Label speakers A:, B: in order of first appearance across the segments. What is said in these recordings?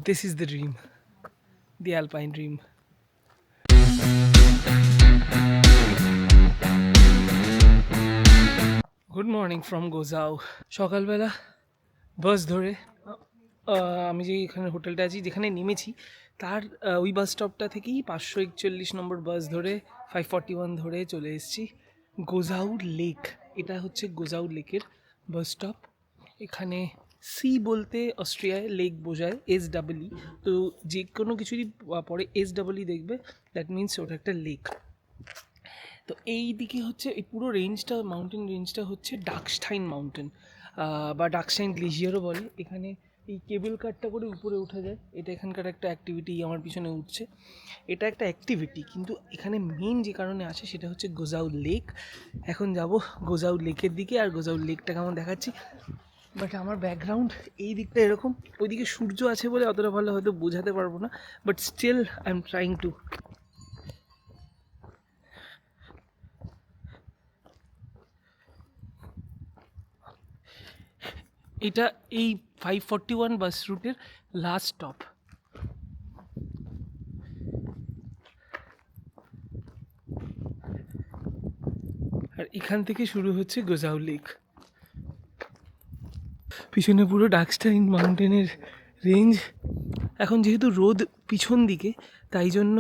A: This is the dream, the alpine dream. Good morning from Gosau. সকালবেলা bus ধরে আমি যে এখানে হোটেলটা আছি যেখানে নেমেছি তার ওই বাস স্টপটা থেকেই 541 নম্বর বাস ধরে 541 ধরে চলে এসেছি গোজাউ লেক। এটা হচ্ছে গোজাউ লেকের বাস স্টপ। এখানে সি বলতে অস্ট্রিয়ায় লেক বোঝায় SEE, তো যে কোনো কিছুরই পরে SEE দেখবে, দ্যাট মিনস ওটা একটা লেক। তো এই দিকে হচ্ছে এই পুরো রেঞ্জটা, মাউন্টেন রেঞ্জটা হচ্ছে ডাকস্টাইন মাউন্টেন বা ডাকস্টাইন গ্লেশিয়ারও বলে। এখানে এই কেবল কারটা করে উপরে উঠা যায়, এটা এখানকার একটা অ্যাক্টিভিটি। আমার পিছনে উঠছে, এটা একটা অ্যাক্টিভিটি, কিন্তু এখানে মেন যে কারণে আসে সেটা হচ্ছে গোজাউ লেক। এখন যাব গোজাউ লেকের দিকে, আর গোজাউ লেকটা কেমন দেখাচ্ছি। বাট আমার ব্যাকগ্রাউন্ড এই দিকটা এরকম, ওইদিকে সূর্য আছে বলে অতটা ভালো হয়তো বোঝাতে পারবো না, but still I am trying to. এটা এই 541 বাস রুটের লাস্ট স্টপ। আর এখান থেকে শুরু হচ্ছে গোজাউ লেক। পিছনে পুরো ডাকস্টাইন মাউন্টেনের রেঞ্জ। এখন যেহেতু রোদ পিছন দিকে, তাই জন্য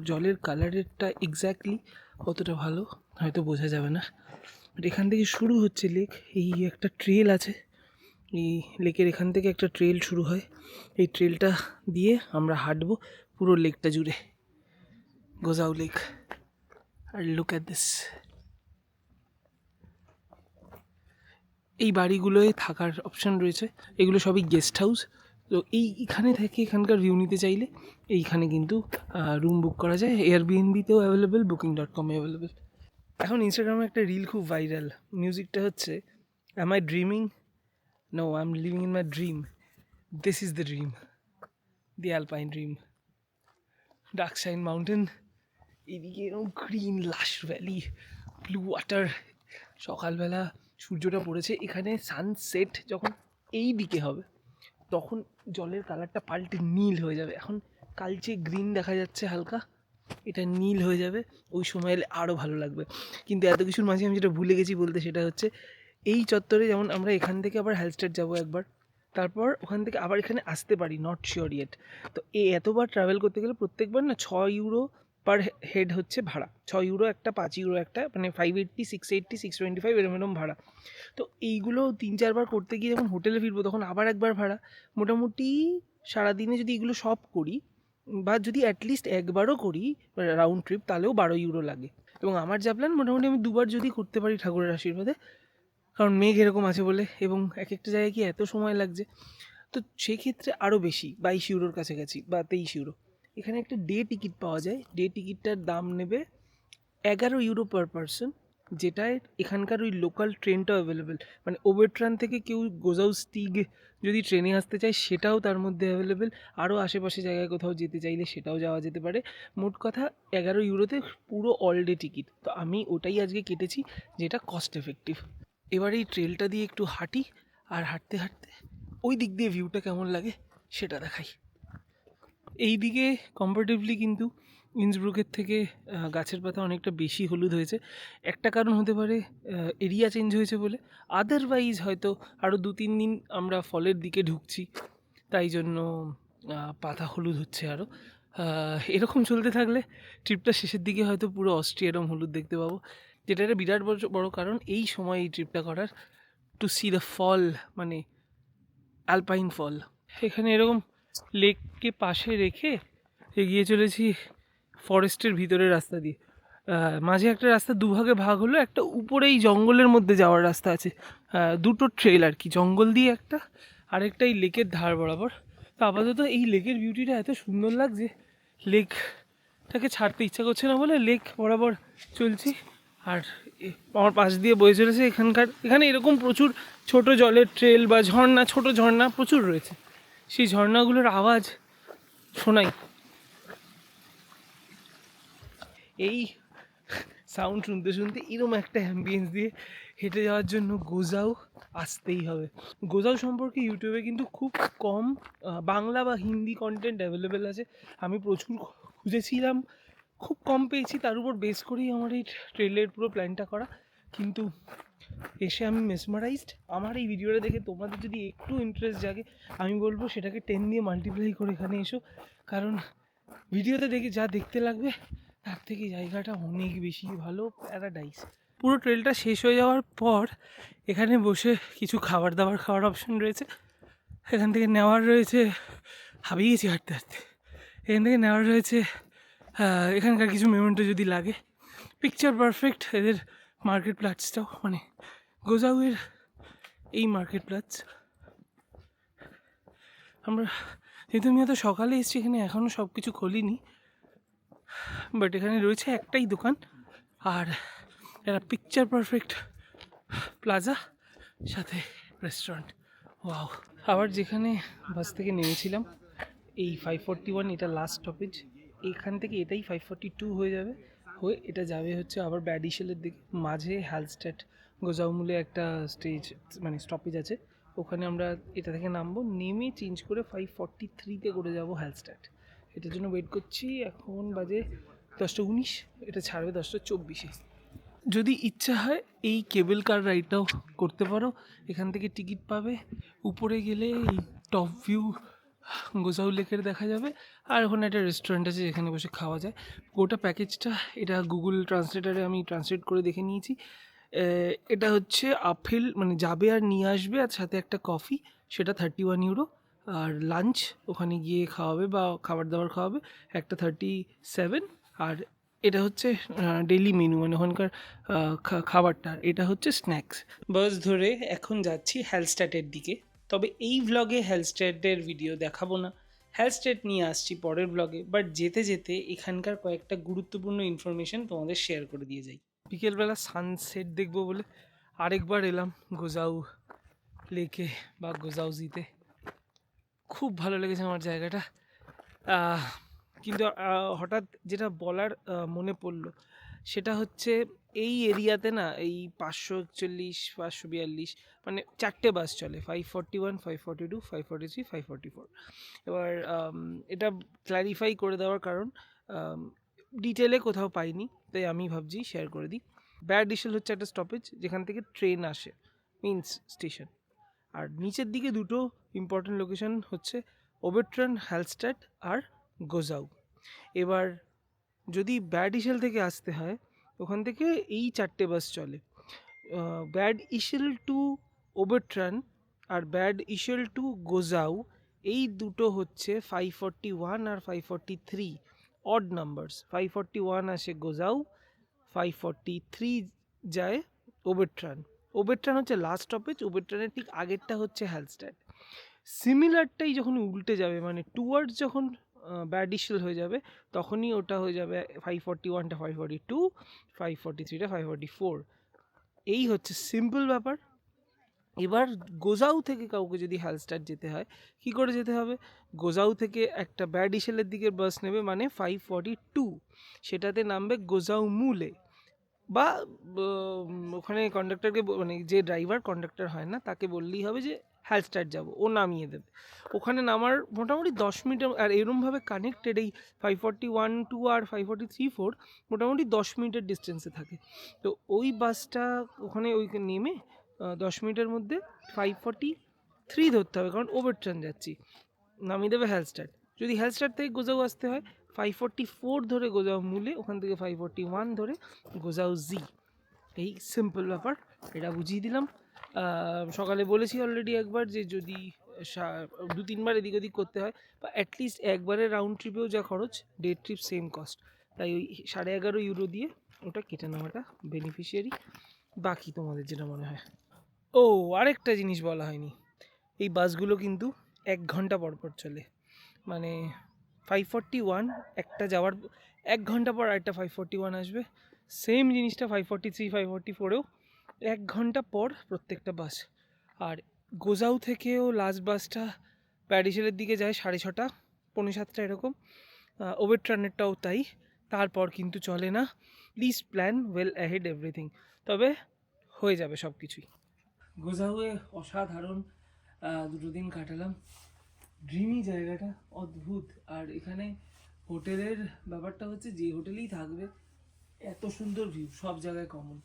A: জলের কালারেরটা এক্স্যাক্টলি অতটা ভালো হয়তো বোঝা যাবে না। বাট এখান থেকে শুরু হচ্ছে লেক। এই একটা ট্রেল আছে, এই লেকের এখান থেকে একটা ট্রেল শুরু হয়। এই ট্রেলটা দিয়ে আমরা হাঁটবো পুরো লেকটা জুড়ে, গোজাউ লেক। আর লুক অ্যাট দিস, এই বাড়িগুলোয় থাকার অপশান রয়েছে, এগুলো সবই গেস্ট হাউস। তো এইখানে থেকে এখানকার ভিউ নিতে চাইলে এইখানে কিন্তু রুম বুক করা যায়। এয়ারবিএনবিতেও অ্যাভেলেবেল, booking.com অ্যাভেলেবেল। এখন ইনস্টাগ্রামে একটা রিল খুব ভাইরাল, মিউজিকটা হচ্ছে am I dreaming, no I am living in my dream, this is the dream, the alpine dream. Dachstein mountain, এদিকে এরকম গ্রিন লাশ ভ্যালি, ব্লু ওয়াটার। সকালবেলা সূর্যটা পড়েছে, এখানে সানসেট যখন এই দিকে হবে তখন জলের কালারটা পাল্টে নীল হয়ে যাবে। এখন কালচে গ্রিন দেখা যাচ্ছে হালকা, এটা নীল হয়ে যাবে, ওই সময় এলে আরও ভালো লাগবে। কিন্তু এত কিছুর মাঝে আমি যেটা ভুলে গেছি বলতে, সেটা হচ্ছে এই চত্বরে যেমন আমরা এখান থেকে আবার হ্যালস্টেড যাবো একবার, তারপর ওখান থেকে আবার এখানে আসতে পারি, নট শিওর ইয়েট। তো এতবার ট্রাভেল করতে গেলে প্রত্যেকবার না 6 ইউরো পার হেড হচ্ছে ভাড়া। 6 ইউরো একটা, 5 ইউরো একটা, মানে 580, 680, 625 এরকম ভাড়া। তো এইগুলো 3-4 বার করতে গিয়ে যখন হোটেলে ফিরবো তখন আবার একবার ভাড়া। মোটামুটি সারাদিনে যদি এগুলো সব করি, বা যদি অ্যাটলিস্ট একবারও করি রাউন্ড ট্রিপ, তাহলেও 12 ইউরো লাগে। এবং আমার যা প্ল্যান, মোটামুটি আমি 2বার যদি করতে পারি ঠাকুরের আশীর্বাদে, কারণ মেঘ এরকম আছে বলে, এবং এক একটা জায়গায় কি এত সময় লাগছে, তো সেক্ষেত্রে আরও বেশি 22 ইউরোর কাছাকাছি বা 23 ইউরো। এখানে একটা ডে টিকিট পাওয়া যায়, ডে টিকিটটার দাম নেবে 11 ইউরো পার পারসন, যেটায় এখানকার ওই লোকাল ট্রেনটাও অ্যাভেলেবেল। মানে ওবেট্রান থেকে কেউ গোজাউ স্টিগ যদি ট্রেনে আসতে চায় সেটাও তার মধ্যে অ্যাভেলেবেল। আরও আশেপাশে জায়গায় কোথাও যেতে চাইলে সেটাও যাওয়া যেতে পারে। মোট কথা 11 ইউরোতে পুরো অল ডে টিকিট। তো আমি ওটাই আজকে কেটেছি, যেটা কস্ট এফেক্টিভ। এবার এই ট্রেলটা দিয়ে একটু হাঁটি, আর হাঁটতে হাঁটতে ওই দিক দিয়ে ভিউটা কেমন লাগে সেটা দেখাই। এই দিকে কম্পারেটিভলি কিন্তু ইন্সব্রুকের থেকে গাছের পাতা অনেকটা বেশি হলুদ হয়েছে। একটা কারণ হতে পারে এরিয়া চেঞ্জ হয়েছে বলে, আদারওয়াইজ হয়তো আরও 2-3 দিন আমরা ফলের দিকে ঢুকছি, তাই জন্য পাতা হলুদ হচ্ছে আরও। এরকম চলতে থাকলে ট্রিপটা শেষের দিকে হয়তো পুরো অস্ট্রিয়া এরকম হলুদ দেখতে পাবো, যেটা একটা বিরাট বড় কারণ এই সময় এই ট্রিপটা করার, টু সি দ্য ফল, মানে অ্যালপাইন ফল। এখানে এরকম লেককে পাশে রেখে এগিয়ে চলেছি ফরেস্টের ভিতরের রাস্তা দিয়ে। মাঝে একটা রাস্তা দুভাগে ভাগ হলো, একটা উপরে এই জঙ্গলের মধ্যে যাওয়ার রাস্তা আছে, দুটো ট্রেল আর কি, জঙ্গল দিয়ে একটা, আরেকটা এই লেকের ধার বরাবর। তো আপাতত এই লেকের বিউটিটা এত সুন্দর লাগছে, লেকটাকে ছাড়তে ইচ্ছা করছে না বলে লেক বরাবর চলছি। আর আমার পাশ দিয়ে বয়ে চলেছে এখানে এরকম প্রচুর ছোট জলের ট্রেল বা ঝর্ণা, ছোট ঝর্ণা প্রচুর রয়েছে, সেই ঝর্ণাগুলোর আওয়াজ শোনাই। এই সাউন্ড শুনতে শুনতে এরম একটা অ্যাম্বিয়েন্স দিয়ে হেঁটে যাওয়ার জন্য গোজাও আসতেই হবে। গোজাও সম্পর্কে ইউটিউবে কিন্তু খুব কম বাংলা বা হিন্দি কন্টেন্ট অ্যাভেলেবেল আছে। আমি প্রচুর খুঁজেছিলাম, খুব কম পেয়েছি, তার উপর বেস করেই আমার এই ট্রেলের পুরো প্ল্যানটা করা। কিন্তু এসে আমি মেসমারাইজড। আমার এই ভিডিওটা দেখে তোমাদের যদি একটু ইন্টারেস্ট জাগে, আমি বলবো সেটাকে 10 দিয়ে মাল্টিপ্লাই করে এখানে এসো, কারণ ভিডিওতে দেখে যা দেখতে লাগবে তার থেকে জায়গাটা অনেক বেশি ভালো, প্যারাডাইস। পুরো ট্রেলটা শেষ হয়ে যাওয়ার পর এখানে বসে কিছু খাবার দাবার খাওয়ার অপশন রয়েছে। এখান থেকে নেওয়ার রয়েছে, হাবিয়ে গেছি হাঁটতে হাঁটতে, এখান থেকে নেওয়ার রয়েছে এখানকার কিছু মেমেন্টো যদি লাগে। পিকচার পারফেক্ট এদের মার্কেট প্লেসটাও, মানে গোজাউয়ের এই মার্কেট প্লেস। আমরা যেহেতু আমি এত সকালে এসেছি, এখানে এখনও সব কিছু খোলিনি, বাট এখানে রয়েছে একটাই দোকান আর একটা পিকচার পারফেক্ট প্লাজা, সাথে রেস্টুরেন্ট। ওয়াও! আবার যেখানে বাস থেকে নেমেছিলাম এই 541, এটা লাস্ট স্টপেজ। এখান থেকে এটাই 542 হয়ে যাবে, হয়ে এটা যাবে হচ্ছে আবার ব্যাডিশেলের দিকে। মাঝে হ্যালস্ট্যাট গোজাউমুলে একটা মানে স্টপেজ আছে, ওখানে আমরা এটা থেকে নামবো, নেমে চেঞ্জ করে 543-তে করে যাব হ্যালস্ট্যাট। এটার জন্য ওয়েট করছি। এখন বাজে 10:19, এটা ছাড়বে 10:24-এ। যদি ইচ্ছা হয় এই কেবল কার রাইডটাও করতে পারো, এখান থেকে টিকিট পাবে, উপরে গেলে এই টপ ভিউ গোজাউ লেকের দেখা যাবে, আর ওখানে একটা রেস্টুরেন্ট আছে যেখানে বসে খাওয়া যায়। গোটা প্যাকেজটা এটা গুগল ট্রান্সলেটারে আমি ট্রান্সলেট করে দেখে নিয়েছি। এটা হচ্ছে আপেল, মানে যাবে আর নিয়ে আসবে, আর সাথে একটা কফি, সেটা 31 ইউরো। আর লাঞ্চ ওখানে গিয়ে খাওয়াবে বা খাবার দাবার খাওয়াবে, একটা 37। আর এটা হচ্ছে ডেইলি মেনু, মানে ওখানকার খাবারটা। এটা হচ্ছে স্ন্যাক্স। বাস ধরে এখন যাচ্ছি হ্যালস্ট্যাটের দিকে। তবে এই ভ্লগে হ্যালস্ট্যাটের ভিডিও দেখাবো না, হ্যালস্ট্যাট নিয়ে আসছি পরের ভ্লগে। বাট যেতে যেতে এখানকার কয়েকটা গুরুত্বপূর্ণ ইনফরমেশন তোমাদের শেয়ার করে দিয়ে যাই। বিকেলবেলা সানসেট দেখবো বলে আরেকবার এলাম গোজাউ লেকে বা গোজাউজিতে। খুব ভালো লেগেছে আমার জায়গাটা। কিন্তু হঠাৎ যেটা বলার মনে পড়লো সেটা হচ্ছে এই এরিয়াতে না এই 541, 542, মানে 4টে বাস চলে, 541, 542, 543, 544। এবার এটা ক্ল্যারিফাই করে দেওয়ার কারণ ডিটেলে কোথাও পাইনি, তাই আমি ভাবছি শেয়ার করে দিই। ব্যাডিশেল হচ্ছে একটা স্টপেজ যেখান থেকে ট্রেন আসে, মিন্স স্টেশন। আর নিচের দিকে দুটো ইম্পর্টেন্ট লোকেশন হচ্ছে ওবেট্রান, হ্যালস্ট্যাট আর গোজাউ। এবার যদি ব্যাডিশেল থেকে আসতে হয়, ওখান থেকে এই 4টে বাস চলে। ব্যাডিশেল টু ওবেট্রান আর ব্যাডিশেল টু গোজাউ, এই দুটো হচ্ছে 541 আর 543 অড নাম্বারস। 541 আসে গোজাউ, 543 যায় ওবেট্রান। ওবেট্রান হচ্ছে লাস্ট স্টপেজ, ওবেট্রানের ঠিক আগেরটা হচ্ছে হ্যালস্ট্যাট। সিমিলারটাই যখন উল্টে যাবে, মানে টুয়ার্ডস যখন ব্যাডিশেল হয়ে যাবে, তখনই ওটা হয়ে যাবে 541টা 542, 543টা 544। এই হচ্ছে সিম্পল ব্যাপার। এবার গোজাউ থেকে কাউকে যদি হ্যালস্ট্যাট যেতে হয়, কি করে যেতে হবে? গোজাউ থেকে একটা ব্যাডিশেলের দিকে বাস নেবে, মানে 542, সেটাতে নামবে গোজাউ মুলে। বা ওখানে কন্ডাক্টরকে, মানে যে ড্রাইভার, কন্ডাক্টর হয় না, তাকে বললেই হবে যে হ্যালস্ট্যাট যাবো, ও নামিয়ে দেবে। ওখানে নামার মোটামুটি 10 মিনিট। আর এরমভাবে কানেক্টেড এই 541, 2 আর 543, 4 মোটামুটি 10 মিনিটের ডিস্টেন্সে থাকে। তো ওই বাসটা ওখানে নেমে 10 মিনিটের মধ্যে 543 ধরতে হবে, কারণ ওভারট্রান যাচ্ছি, নামিয়ে দেবে হ্যালস্ট্যাট। যদি হ্যালস্ট্যাট থেকে গোজাউ আসতে হয়, 544 ধরে গোজাউ মুলে, ওখান থেকে 541 ধরে গোজাউ জি। এই সিম্পল ব্যাপার, এটা বুঝিয়ে দিলাম। সকালে বলেছি অলরেডি একবার যে যদি 2-3 বার এদিক ওদিক করতে হয়, বা অ্যাটলিস্ট একবারের রাউন্ড ট্রিপেও যা খরচ, ডে ট্রিপ সেম কস্ট, তাই ওই 11.5 ইউরো দিয়ে ওটা কেটে নেওয়াটা বেনিফিশিয়ারি। বাকি তোমাদের যেটা মনে হয়। ও, আরেকটা জিনিস বলা হয়নি, এই বাসগুলো কিন্তু 1 ঘন্টা পর পর চলে। মানে 541 একটা যাওয়ার 1 ঘন্টা পর আরেকটা 541 আসবে। সেম জিনিসটা 543, 544-এও 1 ঘন্টা পর প্রত্যেকটা বাস। আর গোজাউ থেকেও লাস্ট বাসটা প্যাডিশেলের দিকে যায় 6:30, 6:45 এরকম। ওবেট্রানেরটাও তাই। তারপর কিন্তু চলে না। Please plan well ahead everything, তবে হয়ে যাবে সব কিছুই। গোজাউয়ে অসাধারণ 2 দিন কাটালাম। ড্রিমি জায়গাটা, অদ্ভুত। আর এখানে হোটেলের ব্যাপারটা হচ্ছে যে হোটেলেই থাকবে এত সুন্দর ভিউ সব জায়গায় কমন।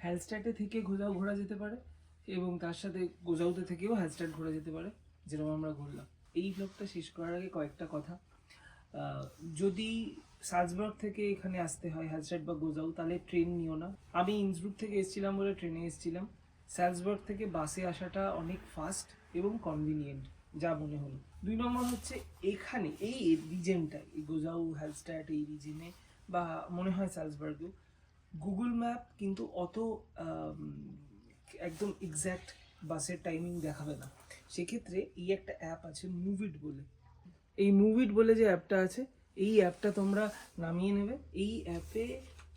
A: হ্যালস্ট্যাটে থেকে গোজাউ ঘোরা যেতে পারে এবং তার সাথে গোজাউতে থেকেও হ্যালস্ট্যাট ঘোরা যেতে পারে, যেরকম আমরা ঘুরলাম। এই ব্লগটা শেষ করার আগে কয়েকটা কথা। আহ, যদি সালজবার্গ থেকে এখানে আসতে হয় হ্যালস্ট্যাট বা গোজাউ, তাহলে ট্রেন নিও না। আমি ইন্সব্রুক থেকে এসেছিলাম বলে ট্রেনে এসেছিলাম। সালজবার্গ থেকে বাসে আসাটা অনেক ফাস্ট এবং কনভিনিয়েন্ট, যা মনে হলো। 2 নম্বর হচ্ছে এখানে এই রিজেনটায়, এই গোজাউ হ্যালস্ট্যাট এই রিজেনে, বা মনে হয় সালজবার্গেও, গুগল ম্যাপ কিন্তু অত আম, একদম এক্স্যাক্ট বাসের টাইমিং দেখাবে না। সেক্ষেত্রে এই একটা অ্যাপ আছে মুভিট বলে, এই মুভিট বলে যে অ্যাপটা আছে, এই অ্যাপটা তোমরা নামিয়ে নেবে। এই অ্যাপে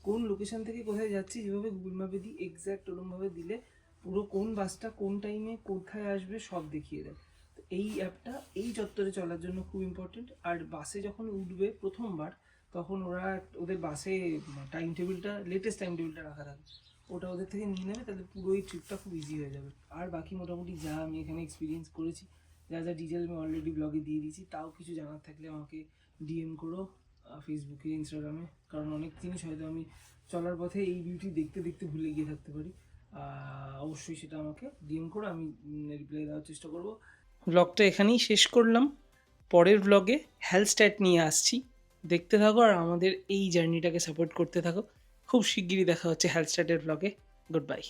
A: কোন লোকেশন থেকে কোথায় যাচ্ছি যেভাবে গুগল ম্যাপে দিই এক্স্যাক্ট ওরমভাবে দিলে পুরো কোন বাসটা কোন টাইমে কোথায় আসবে সব দেখিয়ে দেয়। তো এই অ্যাপটা এই চত্বরে চলার জন্য খুব ইম্পর্টেন্ট। আর বাসে যখন উঠবে প্রথমবার, তখন ওরা ওদের বাসে টাইম টেবিলটা, লেটেস্ট টাইম টেবিলটা রাখা থাকে, ওটা ওদের থেকে নিয়ে নেবে, তাহলে পুরো এই ট্রিপটা খুব ইজি হয়ে যাবে। আর বাকি মোটামুটি যা আমি এখানে এক্সপিরিয়েন্স করেছি, যা যা ডিটেল আমি অলরেডি ব্লগে দিয়ে দিয়েছি, তাও কিছু জানার থাকলে আমাকে ডিএম করো ফেসবুকে, ইনস্টাগ্রামে। কারণ অনেক জিনিস হয়তো আমি চলার পথে এই বিউটি দেখতে দেখতে ভুলে গিয়ে থাকতে পারি। অবশ্যই সেটা আমাকে ডিএম করো, আমি রিপ্লাই দেওয়ার চেষ্টা করবো। ব্লগটা এখানেই শেষ করলাম। পরের ব্লগে হ্যালস্ট্যাট নিয়ে আসছি, দেখতে থাকো আর আমাদের এই জার্নিটাকে সাপোর্ট করতে থাকো। খুব শিগগিরই দেখা হচ্ছে হ্যালস্ট্যাটের ব্লগে। Good bye.